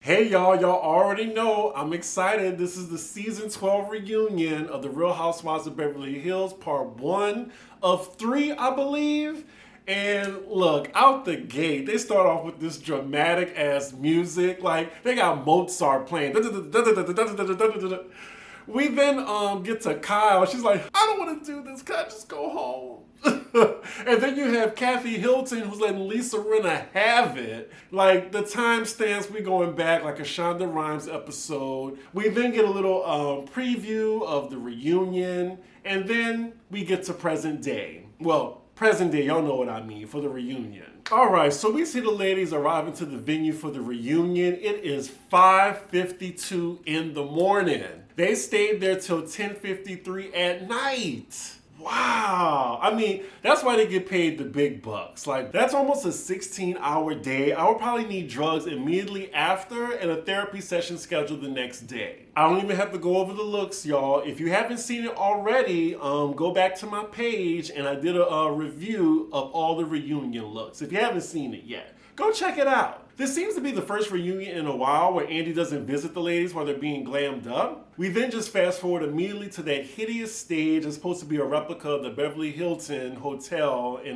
Hey y'all already know I'm excited. This is the season 12 reunion of the Real Housewives of Beverly Hills, part 1 of 3, I believe. And look, out the gate, they start off with this dramatic ass music. Like, they got Mozart playing. We then get to Kyle. She's like, I don't want to do this. Can I just go home? And then you have Kathy Hilton, who's letting Lisa Rinna have it. Like, the timestamps, we going back like a Shonda Rhimes episode. We then get a little preview of the reunion. And then we get to present day. Well, present day, y'all know what I mean, for the reunion. All right, so we see the ladies arriving to the venue for the reunion. It is 5:52 in the morning. They stayed there till 10:53 at night. Wow. I mean, that's why they get paid the big bucks. Like, that's almost a 16-hour day. I would probably need drugs immediately after and a therapy session scheduled the next day. I don't even have to go over the looks, y'all. If you haven't seen it already, go back to my page and I did a review of all the reunion looks. If you haven't seen it yet, go check it out. This seems to be the first reunion in a while where Andy doesn't visit the ladies while they're being glammed up. We then just fast forward immediately to that hideous stage. It's supposed to be a replica of the Beverly Hilton Hotel in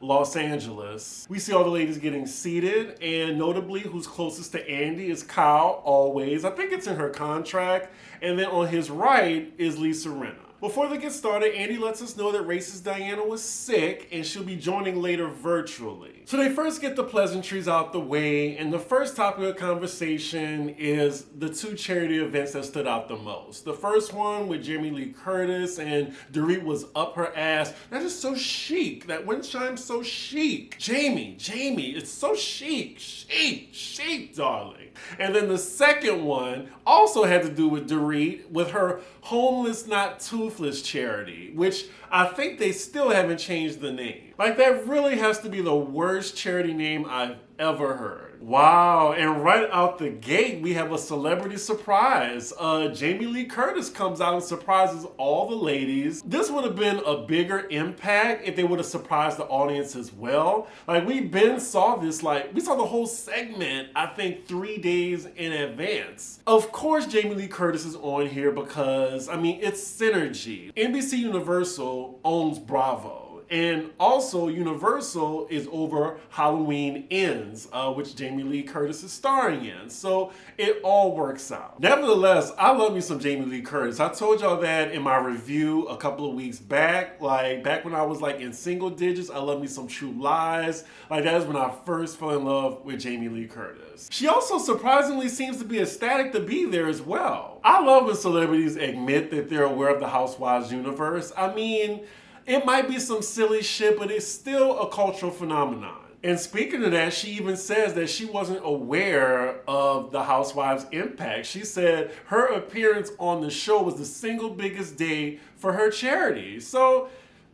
Los Angeles. We see all the ladies getting seated, and notably who's closest to Andy is Kyle, always. I think it's in her contract. And then on his right is Lisa Rinna. Before they get started, Andy lets us know that racist Diana was sick and she'll be joining later virtually. So they first get the pleasantries out the way, and the first topic of conversation is the 2 charity events that stood out the most. The first one with Jamie Lee Curtis, and Dorit was up her ass. That is so chic. That wind chime's so chic. Jamie, it's so chic. Chic, darling. And then the second one also had to do with Dorit with her Homeless Not Toothless charity, which I think they still haven't changed the name. Like, that really has to be the worst charity name I've ever heard. Wow, and right out the gate, we have a celebrity surprise. Jamie Lee Curtis comes out and surprises all the ladies. This would have been a bigger impact if they would have surprised the audience as well. Like, we saw this, we saw the whole segment, I think, 3 days in advance. Of course, Jamie Lee Curtis is on here because, I mean, it's synergy. NBC Universal owns Bravo. And also, Universal is over Halloween Ends, which Jamie Lee Curtis is starring in. So it all works out. Nevertheless, I love me some Jamie Lee Curtis. I told y'all that in my review a couple of weeks back. Like, back when I was in single digits, I love me some True Lies. Like, that is when I first fell in love with Jamie Lee Curtis. She also surprisingly seems to be ecstatic to be there as well. I love when celebrities admit that they're aware of the Housewives universe. I mean, it might be some silly shit, but it's still a cultural phenomenon. And speaking of that, she even says that she wasn't aware of the Housewives' impact. She said her appearance on the show was the single biggest day for her charity. So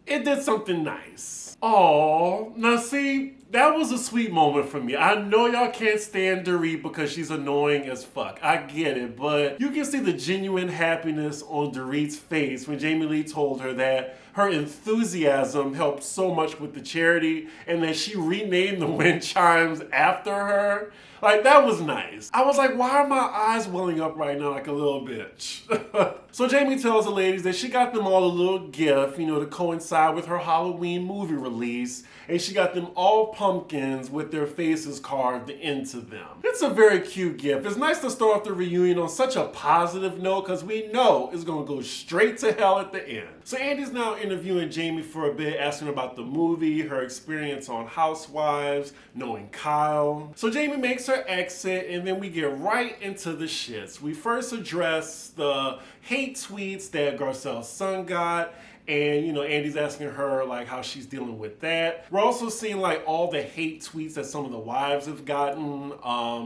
it did something nice. Oh, now see, that was a sweet moment for me. I know y'all can't stand Dorit because she's annoying as fuck. I get it, but you can see the genuine happiness on Dorit's face when Jamie Lee told her that her enthusiasm helped so much with the charity and that she renamed the wind chimes after her. Like, that was nice. I was like, why are my eyes welling up right now like a little bitch? So Jamie tells the ladies that she got them all a little gift, to coincide with her Halloween movie release. And she got them all pumpkins with their faces carved into them. It's a very cute gift. It's nice to start off the reunion on such a positive note because we know it's going to go straight to hell at the end. So Andy's now interviewing Jamie for a bit, asking about the movie, her experience on Housewives, knowing Kyle. So Jamie makes her exit, and then we get right into the shits. We first address the hate tweets that Garcelle's son got. And, Andy's asking her, how she's dealing with that. We're also seeing, all the hate tweets that some of the wives have gotten.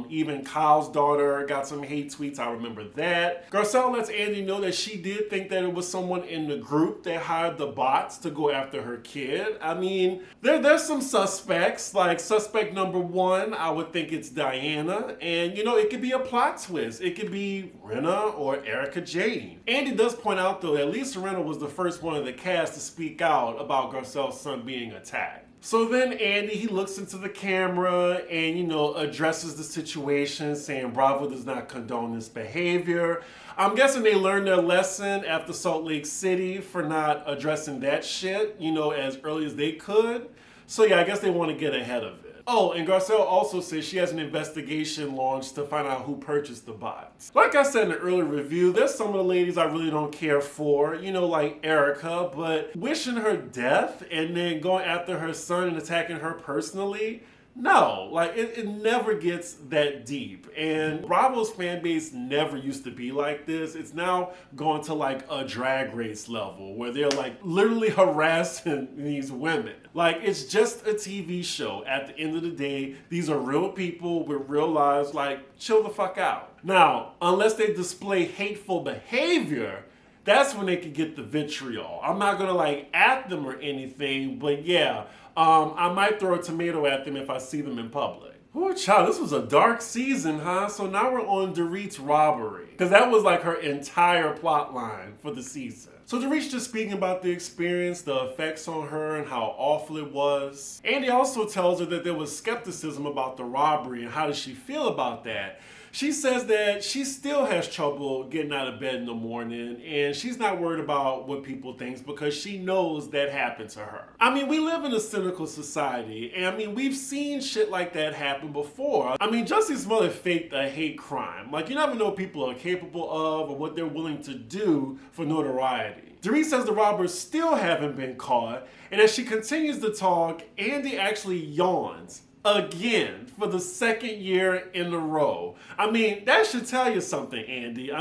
Even Kyle's daughter got some hate tweets. I remember that. Garcelle lets Andy know that she did think that it was someone in the group that hired the bots to go after her kid. I mean, there's some suspects. Like, suspect number 1, I would think it's Diana. And, it could be a plot twist. It could be Rinna or Erica Jane. Andy does point out, though, that Lisa Rinna was the first one of the cast to speak out about Garcelle's son being attacked. So then Andy, he looks into the camera and, addresses the situation, saying Bravo does not condone this behavior. I'm guessing they learned their lesson after Salt Lake City for not addressing that shit, as early as they could. So yeah, I guess they want to get ahead of it. Oh, and Garcelle also says she has an investigation launched to find out who purchased the bots. Like I said in the earlier review, there's some of the ladies I really don't care for, like Erica, but wishing her death and then going after her son and attacking her personally, no, it never gets that deep. And Bravo's fan base never used to be like this. It's now gone to a drag race level where they're literally harassing these women. It's just a TV show. At the end of the day, these are real people with real lives. Chill the fuck out. Now, unless they display hateful behavior, that's when they can get the vitriol. I'm not gonna at them or anything, but yeah, I might throw a tomato at them if I see them in public. Oh, child, this was a dark season, huh? So now we're on Dorit's Robbery, because that was her entire plot line for the season. So Dorit's just speaking about the experience, the effects on her, and how awful it was. Andy also tells her that there was skepticism about the robbery and how does she feel about that. She says that she still has trouble getting out of bed in the morning and she's not worried about what people think because she knows that happened to her. I mean, we live in a cynical society and we've seen shit like that happen before. Justice's mother faked a hate crime. You never know what people are capable of or what they're willing to do for notoriety. Dorit says the robbers still haven't been caught, and as she continues to talk, Andy actually yawns. Again, for the second year in a row. That should tell you something, Andy.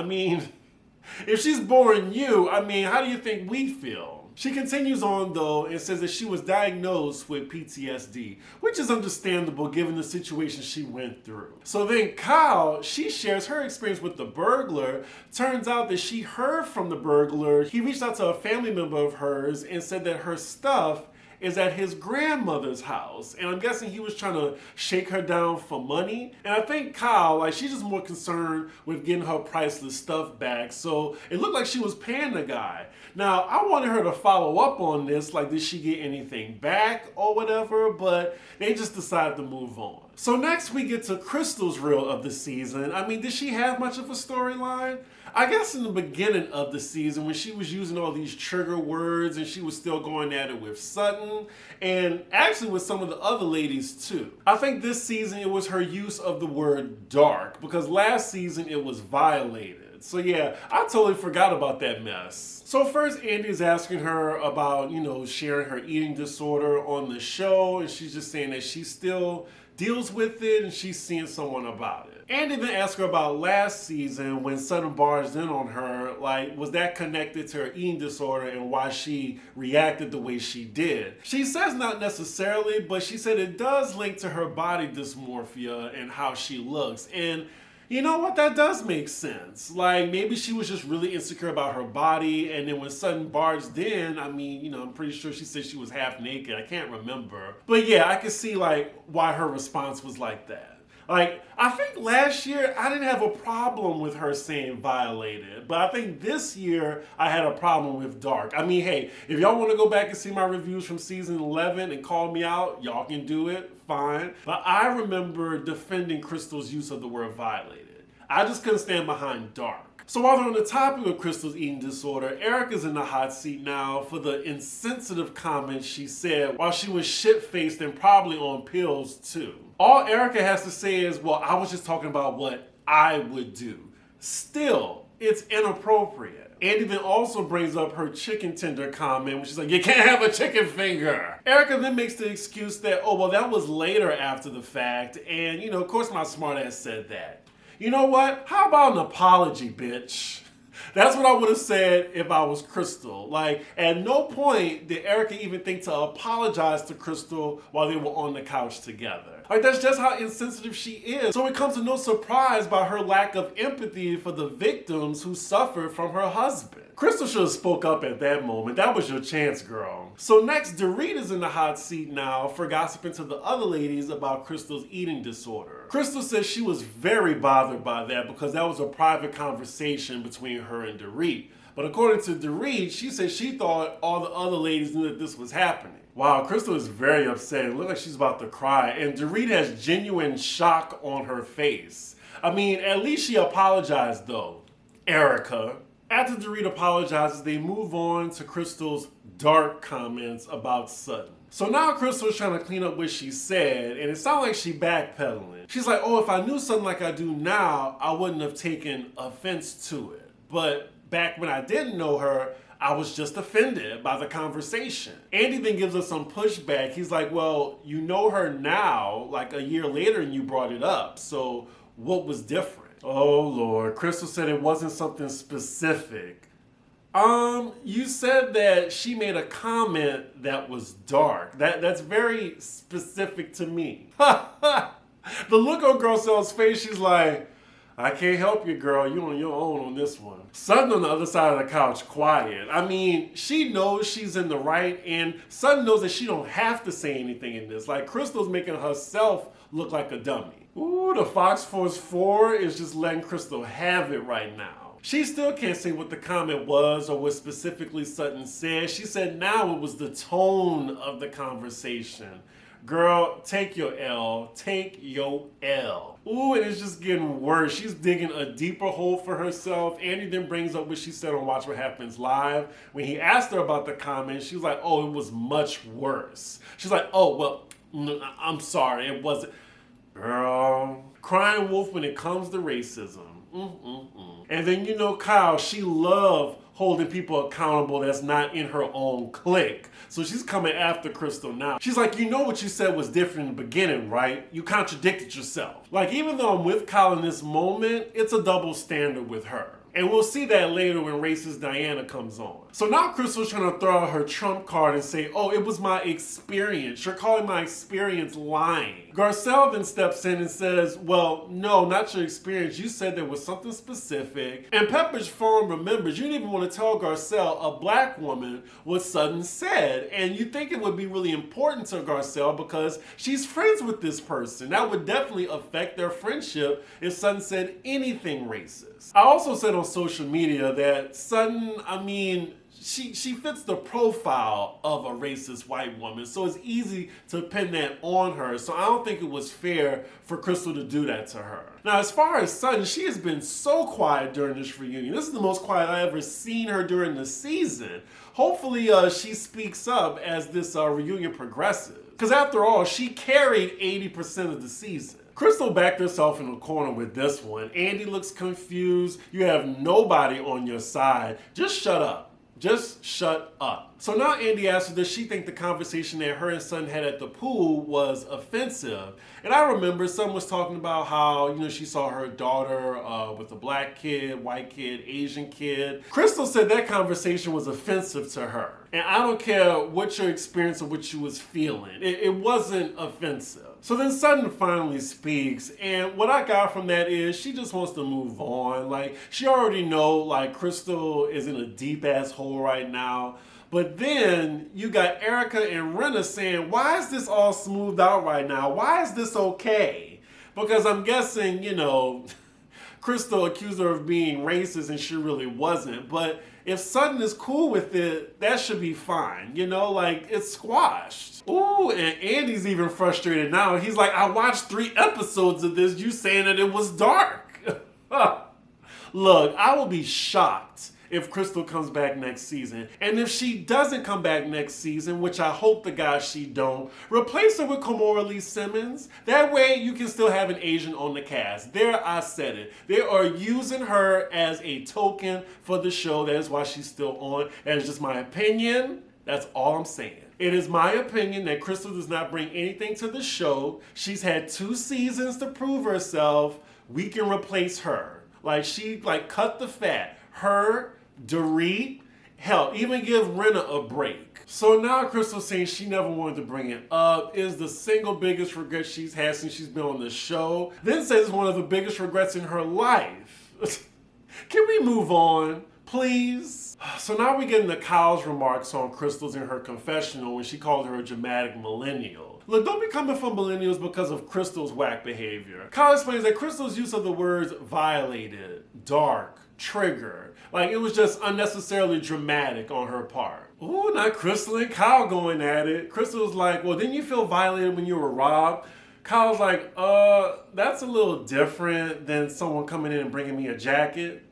If she's boring you, how do you think we feel? She continues on, though, and says that she was diagnosed with PTSD, which is understandable given the situation she went through. So then Kyle, she shares her experience with the burglar. Turns out that she heard from the burglar. He reached out to a family member of hers and said that her stuff is at his grandmother's house. And I'm guessing he was trying to shake her down for money. And I think Kyle, she's just more concerned with getting her priceless stuff back. So it looked like she was paying the guy. Now, I wanted her to follow up on this, did she get anything back or whatever, but they just decided to move on. So next we get to Crystal's reel of the season. Did she have much of a storyline? I guess in the beginning of the season when she was using all these trigger words and she was still going at it with Sutton and actually with some of the other ladies too. I think this season it was her use of the word dark because last season it was violated. So yeah, I totally forgot about that mess. So first Andy's asking her about, sharing her eating disorder on the show, and she's just saying that she still deals with it and she's seeing someone about it. Andy then asked her about last season when Sutton barged in on her, was that connected to her eating disorder and why she reacted the way she did? She says not necessarily, but she said it does link to her body dysmorphia and how she looks. And you know what? That does make sense. Maybe she was just really insecure about her body, and then when Sutton barged in, I'm pretty sure she said she was half naked. I can't remember. But yeah, I can see, why her response was like that. I think last year I didn't have a problem with her saying violated, but I think this year I had a problem with dark. Hey, if y'all want to go back and see my reviews from season 11 and call me out, y'all can do it, fine. But I remember defending Crystal's use of the word violated. I just couldn't stand behind dark. So while they're on the topic of Crystal's eating disorder, Erica's in the hot seat now for the insensitive comments she said while she was shit-faced and probably on pills too. All Erica has to say is, well, I was just talking about what I would do. Still, it's inappropriate. Andy then also brings up her chicken tender comment, when she's like, you can't have a chicken finger. Erica then makes the excuse that, oh, well, that was later after the fact. And, of course my smartass said that. You know what? How about an apology, bitch? That's what I would have said if I was Crystal. At no point did Erica even think to apologize to Crystal while they were on the couch together. That's just how insensitive she is. So it comes to no surprise by her lack of empathy for the victims who suffered from her husband. Crystal should have spoke up at that moment. That was your chance, girl. So next, Dorit is in the hot seat now for gossiping to the other ladies about Crystal's eating disorder. Crystal says she was very bothered by that because that was a private conversation between her and Dorit. But according to Dorit, she said she thought all the other ladies knew that this was happening. Wow, Crystal is very upset. It looks like she's about to cry. And Dorit has genuine shock on her face. I mean, at least she apologized though, Erica. After Dorit apologizes, they move on to Crystal's dark comments about Sutton. So now Crystal's trying to clean up what she said, and it sounds like she backpedaling. She's like, oh, if I knew Sutton like I do now, I wouldn't have taken offense to it. But back when I didn't know her, I was just offended by the conversation. Andy then gives us some pushback. He's like, well, you know her now, like a year later, and you brought it up. So what was different? Oh, Lord. Crystal said it wasn't something specific. You said that she made a comment that was dark. That's very specific to me. The look on Garcelle's face, she's like, I can't help you, girl. You on your own on this one. Sutton on the other side of the couch, quiet. I mean, she knows she's in the right, and Sutton knows that she don't have to say anything in this. Like, Crystal's making herself look like a dummy. Ooh, the Fox Force 4 is just letting Crystal have it right now. She still can't say what the comment was or what specifically Sutton said. She said now it was the tone of the conversation. Girl, take your L. Take your L. Ooh, and it's just getting worse. She's digging a deeper hole for herself. Andy then brings up what she said on Watch What Happens Live. When he asked her about the comment, she was like, oh, it was much worse. She's like, oh, well, I'm sorry, it wasn't. Girl, crying wolf when it comes to racism. And then, you know, Kyle, she loved holding people accountable that's not in her own clique. So she's coming after Crystal now. She's like, you know what you said was different in the beginning, right? You contradicted yourself. Like, even though I'm with Kyle in this moment, it's a double standard with her. And we'll see that later when racist Diana comes on. So now Crystal's trying to throw out her trump card and say, oh, it was my experience. You're calling my experience lying. Garcelle then steps in and says, well, no, not your experience. You said there was something specific. And Pepperidge Farm remembers, you didn't even want to tell Garcelle, a black woman, what Sutton said. And you think it would be really important to Garcelle because she's friends with this person. That would definitely affect their friendship if Sutton said anything racist. I also said on social media that Sutton, I mean, she fits the profile of a racist white woman, so it's easy to pin that on her. So I don't think it was fair for Crystal to do that to her. Now, as far as Sutton, she has been so quiet during this reunion. This is the most quiet I've ever seen her during the season. Hopefully, she speaks up as this reunion progresses. Because after all, she carried 80% of the season. Crystal backed herself in the corner with this one. Andy looks confused. You have nobody on your side. Just shut up. Just shut up. So now Andy asks her, does she think the conversation that her and Sutton had at the pool was offensive? And I remember Sutton was talking about how, you know, she saw her daughter with a black kid, white kid, Asian kid. Crystal said that conversation was offensive to her. And I don't care what your experience or what you was feeling. It wasn't offensive. So then Sutton finally speaks, and what I got from that is she just wants to move on. Like, she already know, like, Crystal is in a deep-ass hole right now. But then you got Erica and Renna saying, why is this all smoothed out right now? Why is this okay? Because I'm guessing, you know, Crystal accused her of being racist and she really wasn't. But if Sutton is cool with it, that should be fine. You know, like, it's squashed. Ooh, and Andy's even frustrated now. He's like, I watched 3 episodes of this, you saying that it was dark. Look, I will be shocked if Crystal comes back next season. And if she doesn't come back next season, which I hope to God she don't, replace her with Kimora Lee Simmons. That way you can still have an Asian on the cast. There, I said it. They are using her as a token for the show. That is why she's still on. That is just my opinion. That's all I'm saying. It is my opinion that Crystal does not bring anything to the show. She's had 2 seasons to prove herself. We can replace her. Like, she, like, cut the fat. Her, Dorit, hell, even give Renna a break. So now Crystal's saying she never wanted to bring it up, is the single biggest regret she's had since she's been on the show. Then says it's one of the biggest regrets in her life. Can we move on, please? So now we get into Kyle's remarks on Crystal's in her confessional when she called her a dramatic millennial. Look, don't be coming for millennials because of Crystal's whack behavior. Kyle explains that Crystal's use of the words violated, dark, triggered, like it was just unnecessarily dramatic on her part. Ooh, not Crystal and Kyle going at it. Crystal's like, well, didn't you feel violated when you were robbed? Kyle's like, that's a little different than someone coming in and bringing me a jacket.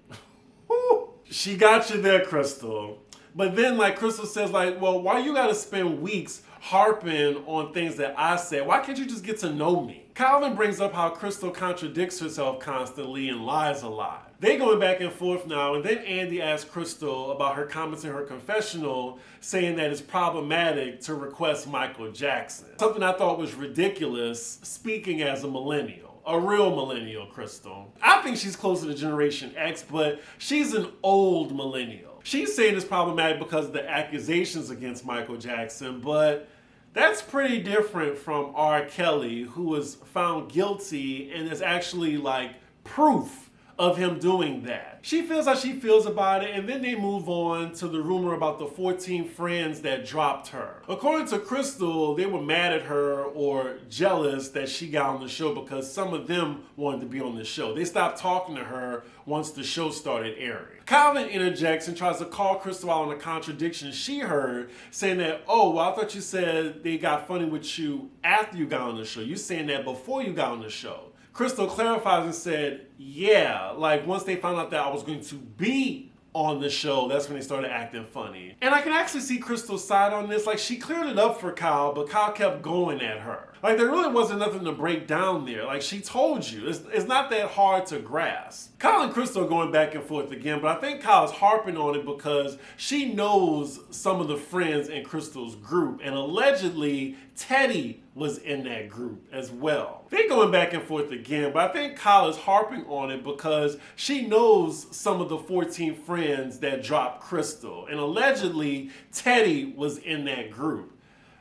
She got you there, Crystal. But then, like, Crystal says, like, well, why you gotta spend weeks harping on things that I said? Why can't you just get to know me? Calvin brings up how Crystal contradicts herself constantly and lies a lot. They going back and forth now, and then Andy asks Crystal about her comments in her confessional, saying that it's problematic to request Michael Jackson. Something I thought was ridiculous, speaking as a millennial. A real millennial, Crystal. I think she's closer to Generation X, but she's an old millennial. She's saying it's problematic because of the accusations against Michael Jackson, but that's pretty different from R. Kelly, who was found guilty and is actually like proof of him doing that. She feels how she feels about it, and then they move on to the rumor about the 14 friends that dropped her. According to Crystal, they were mad at her or jealous that she got on the show because some of them wanted to be on the show. They stopped talking to her once the show started airing. Calvin interjects and tries to call Crystal out on a contradiction she heard, saying that, oh, well, I thought you said they got funny with you after you got on the show. You saying that before you got on the show. Crystal clarifies and said, yeah, like once they found out that I was going to be on the show, that's when they started acting funny. And I can actually see Crystal's side on this. Like, she cleared it up for Kyle, but Kyle kept going at her. Like, there really wasn't nothing to break down there. Like, she told you. It's not that hard to grasp. Kyle and Crystal are going back and forth again, but I think Kyle's harping on it because she knows some of the friends in Crystal's group, and allegedly Teddy was in that group as well. They're going back and forth again, but I think Kyle is harping on it because she knows some of the 14 friends that dropped Crystal, and allegedly Teddy was in that group.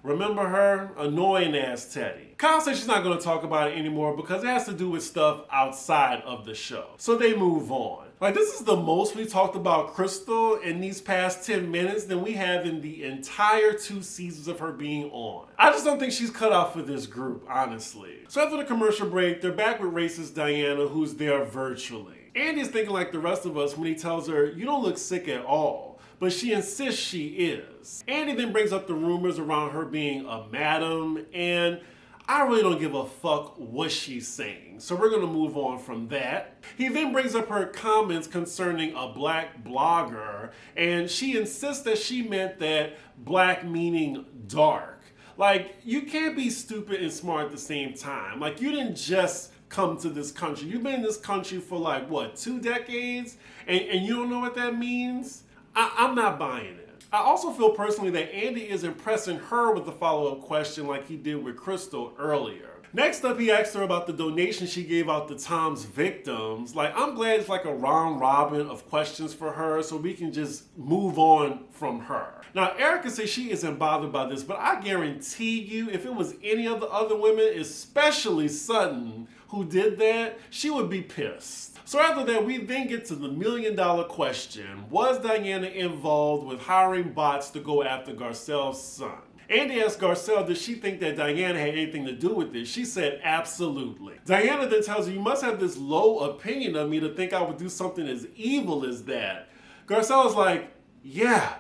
Remember her? Annoying ass Teddy. Kyle says she's not going to talk about it anymore because it has to do with stuff outside of the show. So they move on. Like, this is the most we talked about Crystal in these past 10 minutes than we have in the entire 2 seasons of her being on. I just don't think she's cut out for this group, honestly. So after the commercial break, they're back with racist Diana, who's there virtually. Andy's thinking like the rest of us when he tells her, you don't look sick at all. But she insists she is. Andy then brings up the rumors around her being a madam, and I really don't give a fuck what she's saying. So we're gonna move on from that. He then brings up her comments concerning a black blogger, and she insists that she meant that black meaning dark. Like, you can't be stupid and smart at the same time. Like, you didn't just come to this country. You've been in this country for like, what, 2 decades? And you don't know what that means? I'm not buying it. I also feel personally that Andy is impressing her with the follow-up question like he did with Crystal earlier. Next up, he asked her about the donation she gave out to Tom's victims. Like, I'm glad it's like a round robin of questions for her so we can just move on from her. Now, Erica says she isn't bothered by this, but I guarantee you if it was any of the other women, especially Sutton, who did that, she would be pissed. So after that, we then get to the $1 million question. Was Diana involved with hiring bots to go after Garcelle's son? Andy asked Garcelle, did she think that Diana had anything to do with this? She said, absolutely. Diana then tells her, you must have this low opinion of me to think I would do something as evil as that. Garcelle is like, yeah,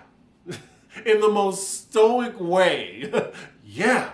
in the most stoic way. Yeah.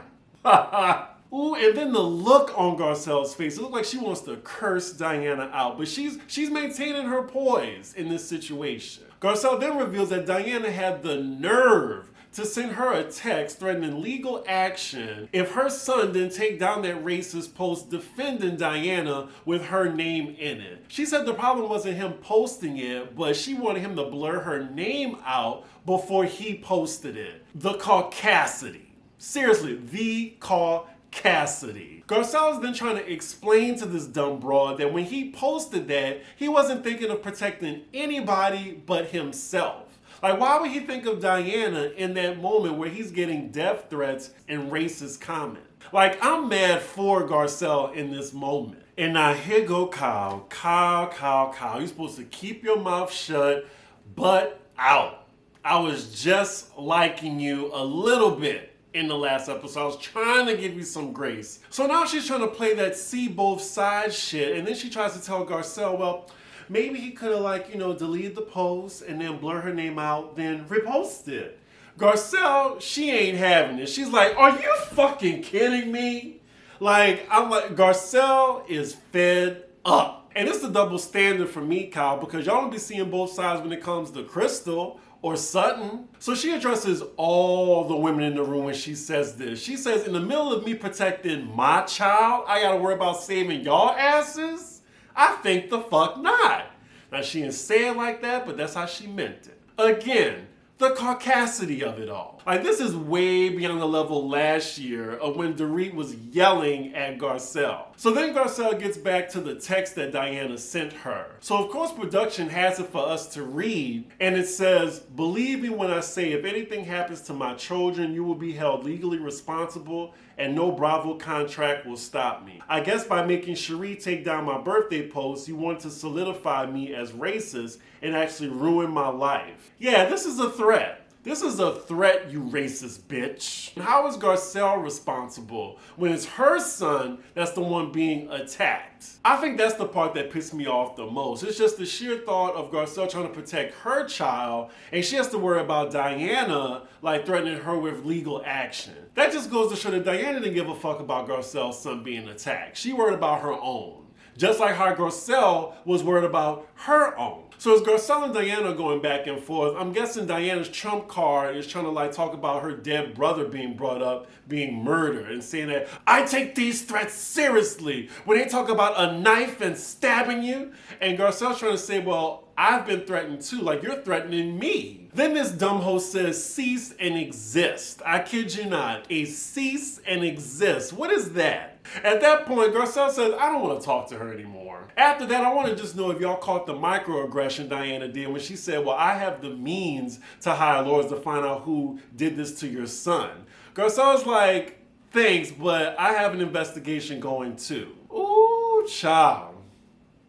Ooh, and then the look on Garcelle's face, it looks like she wants to curse Diana out, but she's maintaining her poise in this situation. Garcelle then reveals that Diana had the nerve to send her a text threatening legal action if her son didn't take down that racist post defending Diana with her name in it. She said the problem wasn't him posting it, but she wanted him to blur her name out before he posted it. The caucasity. Seriously, the caucasity. Garcelle is then trying to explain to this dumb broad that when he posted that, he wasn't thinking of protecting anybody but himself. Like, why would he think of Diana in that moment where he's getting death threats and racist comments? Like, I'm mad for Garcelle in this moment. And now here go Kyle. Kyle. You're supposed to keep your mouth shut, but out. I was just liking you a little bit in the last episode. I was trying to give you some grace. So now she's trying to play that see both sides shit, and then she tries to tell Garcelle, well, maybe he could have, like, deleted the post and then blur her name out, then repost it. Garcelle, she ain't having it. She's like, are you fucking kidding me? Like, I'm like, Garcelle is fed up. And it's the double standard for me, Kyle, because y'all don't be seeing both sides when it comes to Crystal or Sutton. So she addresses all the women in the room when she says this. She says, in the middle of me protecting my child, I gotta worry about saving y'all asses? I think the fuck not. Now, she didn't say it like that, but that's how she meant it. Again, the caucasity of it all. Like, this is way beyond the level last year of when Dorit was yelling at Garcelle. So then Garcelle gets back to the text that Diana sent her. So of course production has it for us to read, and it says, believe me when I say if anything happens to my children, you will be held legally responsible and no Bravo contract will stop me. I guess by making Cherie take down my birthday post, you want to solidify me as racist and actually ruin my life. Yeah, this is a threat. This is a threat, you racist bitch. How is Garcelle responsible when it's her son that's the one being attacked? I think that's the part that pissed me off the most. It's just the sheer thought of Garcelle trying to protect her child, and she has to worry about Diana, like, threatening her with legal action. That just goes to show that Diana didn't give a fuck about Garcelle's son being attacked. She worried about her own. Just like how Garcelle was worried about her own. So as Garcelle and Diana going back and forth, I'm guessing Diana's trump card is trying to, like, talk about her dead brother being brought up, being murdered, and saying that I take these threats seriously when they talk about a knife and stabbing you. And Garcelle's trying to say, well, I've been threatened too, like you're threatening me. Then this dumb host says cease and exist. I kid you not, a cease and exist. What is that? At that point, Garcelle says, I don't want to talk to her anymore. After that, I want to just know if y'all caught the microaggression Diana did when she said, well, I have the means to hire lawyers to find out who did this to your son. Garcelle's like, thanks, but I have an investigation going too. Ooh, child.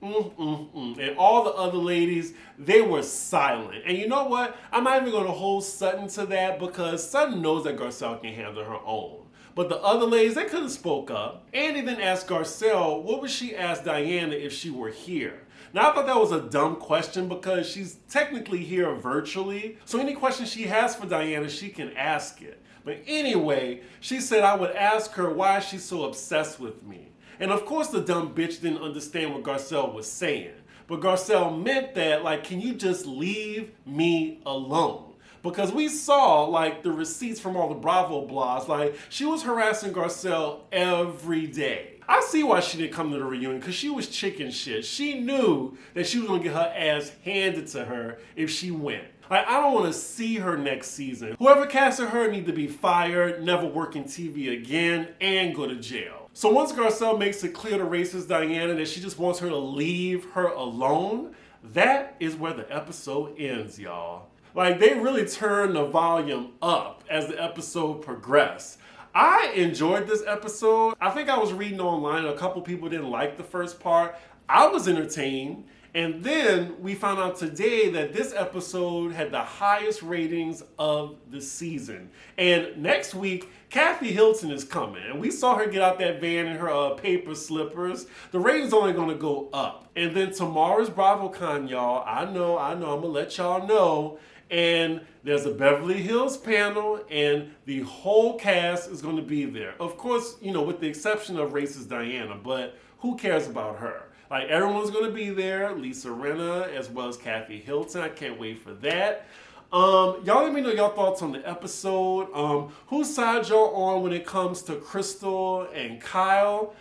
And all the other ladies, they were silent. And you know what? I'm not even going to hold Sutton to that because Sutton knows that Garcelle can handle her own. But the other ladies, they could have spoke up. Andy then asked Garcelle, what would she ask Diana if she were here? Now, I thought that was a dumb question because she's technically here virtually. So any question she has for Diana, she can ask it. But anyway, she said I would ask her why she's so obsessed with me. And of course the dumb bitch didn't understand what Garcelle was saying. But Garcelle meant that, like, can you just leave me alone? Because we saw, like, the receipts from all the Bravo blogs, like, she was harassing Garcelle every day. I see why she didn't come to the reunion, because she was chicken shit. She knew that she was going to get her ass handed to her if she went. Like, I don't want to see her next season. Whoever casted her need to be fired, never work in TV again, and go to jail. So once Garcelle makes it clear to racist Diana that she just wants her to leave her alone, that is where the episode ends, y'all. Like, they really turned the volume up as the episode progressed. I enjoyed this episode. I think I was reading online, a couple people didn't like the first part. I was entertained. And then we found out today that this episode had the highest ratings of the season. And next week, Kathy Hilton is coming. And we saw her get out that van in her paper slippers. The ratings only going to go up. And then tomorrow's BravoCon, y'all. I know. I'm going to let y'all know. And there's a Beverly Hills panel, and the whole cast is going to be there. Of course, you know, with the exception of racist Diana, but who cares about her? Like, everyone's going to be there. Lisa Rinna, as well as Kathy Hilton. I can't wait for that. Y'all let me know your thoughts on the episode. Whose side y'all on when it comes to Crystal and Kyle?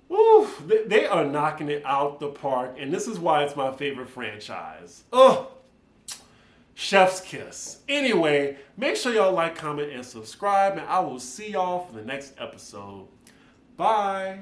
Woo, they are knocking it out the park, and this is why it's my favorite franchise. Ugh. Chef's kiss. Anyway, make sure y'all like, comment, and subscribe, and I will see y'all for the next episode. Bye.